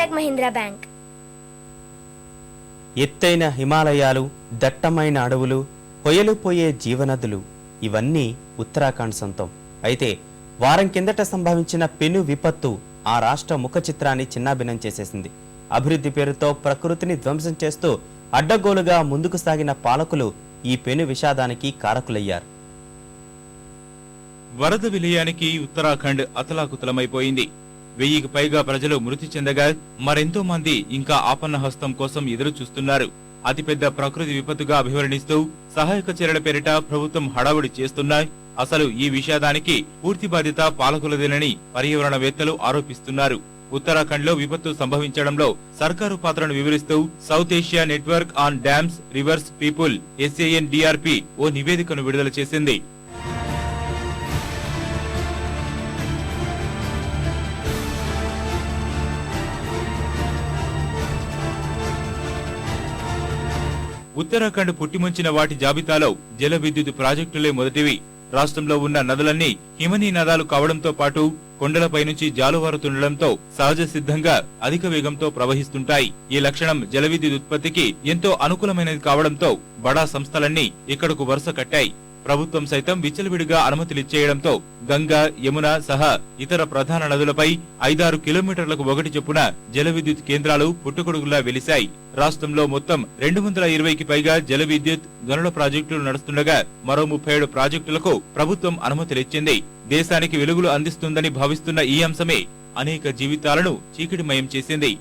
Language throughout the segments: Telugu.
కోటక్ మహీంద్రా బ్యాంక్. ఎత్తైన హిమాలయాలు, దట్టమైన అడవులు, పొయలుపోయే జీవనదులు ఇవన్నీ ఉత్తరాఖండ్ సొంతం. అయితే వారం కిందట సంభవించిన పెను విపత్తు ఆ రాష్ట్ర ముఖ చిత్రాన్ని చిన్నాభిన్నం చేసేసింది. అభివృద్ధి పేరుతో ప్రకృతిని ధ్వంసం చేస్తూ అడ్డగోలుగా ముందుకు సాగిన పాలకులు ఈ పెను విషాదానికి కారకులయ్యారు. వరద విలయానికి ఉత్తరాఖండ్ అతలాకుతలమైపోయింది. 1000కి పైగా ప్రజలు మృతి చెందగా మరెంతో మంది ఇంకా ఆపన్న హస్తం కోసం ఎదురు చూస్తున్నారు. అతిపెద్ద ప్రకృతి విపత్తుగా అభివర్ణిస్తూ సహాయక చర్యల పేరిట ప్రభుత్వం హడావుడి చేస్తున్నా అసలు ఈ విషాదానికి పూర్తి బాధ్యత పాలకులదేనని పర్యావరణవేత్తలు ఆరోపిస్తున్నారు. ఉత్తరాఖండ్ లో విపత్తు సంభవించడంలో సర్కారు పాత్రను వివరిస్తూ south Asia network on dams, reverse, people SANDRP ఓ నివేదికను విడుదల చేసింది. ఉత్తరాఖండ్ పుట్టిముంచిన వాటి జాబితాలో జల విద్యుత్ ప్రాజెక్టులే మొదటివి. రాష్ట్రంలో ఉన్న నదులన్నీ హిమనీ నదాలు కావడంతో పాటు కొండలపై నుంచి జాలువారుతుండటంతో సహజ సిద్ధంగా అధిక వేగంతో ప్రవహిస్తుంటాయి. ఈ లక్షణం జల విద్యుత్ ఉత్పత్తికి ఎంతో అనుకూలమైనది కావడంతో బడా సంస్థలన్నీ ఇక్కడకు వరుస కట్టాయి. ప్రభుత్వం సైతం విచ్చలవిడిగా అనుమతులిచ్చేయడంతో గంగా, యమున సహా ఇతర ప్రధాన నదులపై 5-6 కిలోమీటర్లకు ఒకటి చొప్పున జల విద్యుత్ కేంద్రాలు పుట్టుకొడుగులా వెలిశాయి. రాష్ట్రంలో మొత్తం 220కి పైగా జల విద్యుత్ గనుల ప్రాజెక్టులు నడుస్తుండగా మరో 37 ప్రాజెక్టులకు ప్రభుత్వం అనుమతులిచ్చింది. దేశానికి వెలుగులు అందిస్తుందని భావిస్తున్న ఈ అంశమే అనేక జీవితాలను చీకటిమయం చేసింది.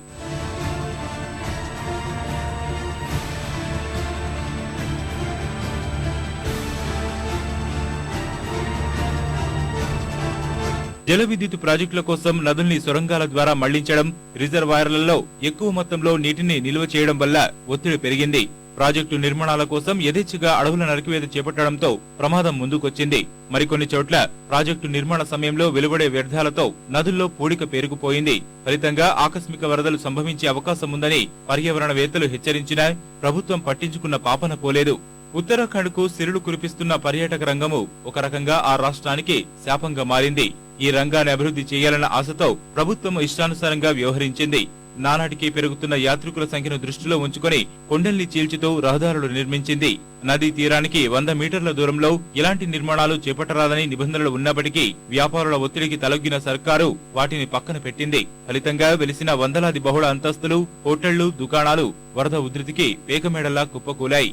జల విద్యుత్ ప్రాజెక్టుల కోసం నదుల్ని సొరంగాల ద్వారా మళ్లించడం, రిజర్వాయర్లలో ఎక్కువ మొత్తంలో నీటిని నిల్వ చేయడం వల్ల ఒత్తిడి పెరిగింది. ప్రాజెక్టు నిర్మాణాల కోసం యథేచ్ఛగా అడవుల నరికివేత చేపట్టడంతో ప్రమాదం ముందుకొచ్చింది. మరికొన్ని చోట్ల ప్రాజెక్టు నిర్మాణ సమయంలో వెలువడే వ్యర్థాలతో నదుల్లో పూడిక పేరుకుపోయింది. ఫలితంగా ఆకస్మిక వరదలు సంభవించే అవకాశం ఉందని పర్యావరణవేత్తలు హెచ్చరించినా ప్రభుత్వం పట్టించుకున్న పాపన పోలేదు. ఉత్తరాఖండ్ కు సిరులు కురిపిస్తున్న పర్యాటక రంగము ఒక రకంగా ఆ రాష్ట్రానికి శాపంగా మారింది. ఈ రంగాన్ని అభివృద్ధి చేయాలన్న ఆశతో ప్రభుత్వం ఇష్టానుసారంగా వ్యవహరించింది. నానాటికి పెరుగుతున్న యాత్రికుల సంఖ్యను దృష్టిలో ఉంచుకొని కొండల్ని చీల్చుతూ రహదారులు నిర్మించింది. నదీ తీరానికి 100 మీటర్ల దూరంలో ఎలాంటి నిర్మాణాలు చేపట్టరాదని నిబంధనలు ఉన్నప్పటికీ వ్యాపారుల ఒత్తిడికి తలొగ్గిన సర్కారు వాటిని పక్కన పెట్టింది. ఫలితంగా వెలిసిన వందలాది బహుళ అంతస్తులు, హోటళ్లు, దుకాణాలు వరద ఉధృతికి పేకమేడల్లా కుప్పకూలాయి.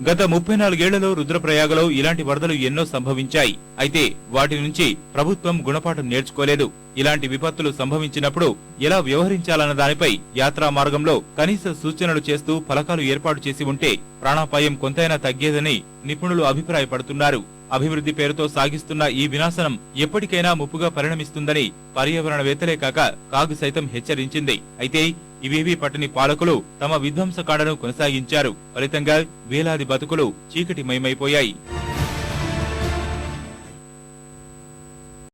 గత 34 ఏళ్లలో రుద్రప్రయాగలో ఇలాంటి వరదలు ఎన్నో సంభవించాయి. అయితే వాటి నుంచి ప్రభుత్వం గుణపాఠం నేర్చుకోలేదు. ఇలాంటి విపత్తులు సంభవించినప్పుడు ఎలా వ్యవహరించాలన్న దానిపై యాత్రా మార్గంలో కనీస సూచనలు చేస్తూ ఫలకాలు ఏర్పాటు చేసి ఉంటే ప్రాణాపాయం కొంతైనా తగ్గేదని నిపుణులు అభిప్రాయపడుతున్నారు. అభివృద్ధి పేరుతో సాగిస్తున్న ఈ వినాశనం ఎప్పటికైనా ముప్పుగా పరిణమిస్తుందని పర్యావరణవేత్తలే కాక కాగ్ సైతం హెచ్చరించింది. అయితే ఇవేవీ పట్టని పాలకులు తమ విధ్వంసకాండను కొనసాగించారు. ఫలితంగా వేలాది బతుకులు చీకటిమయమైపోయాయి.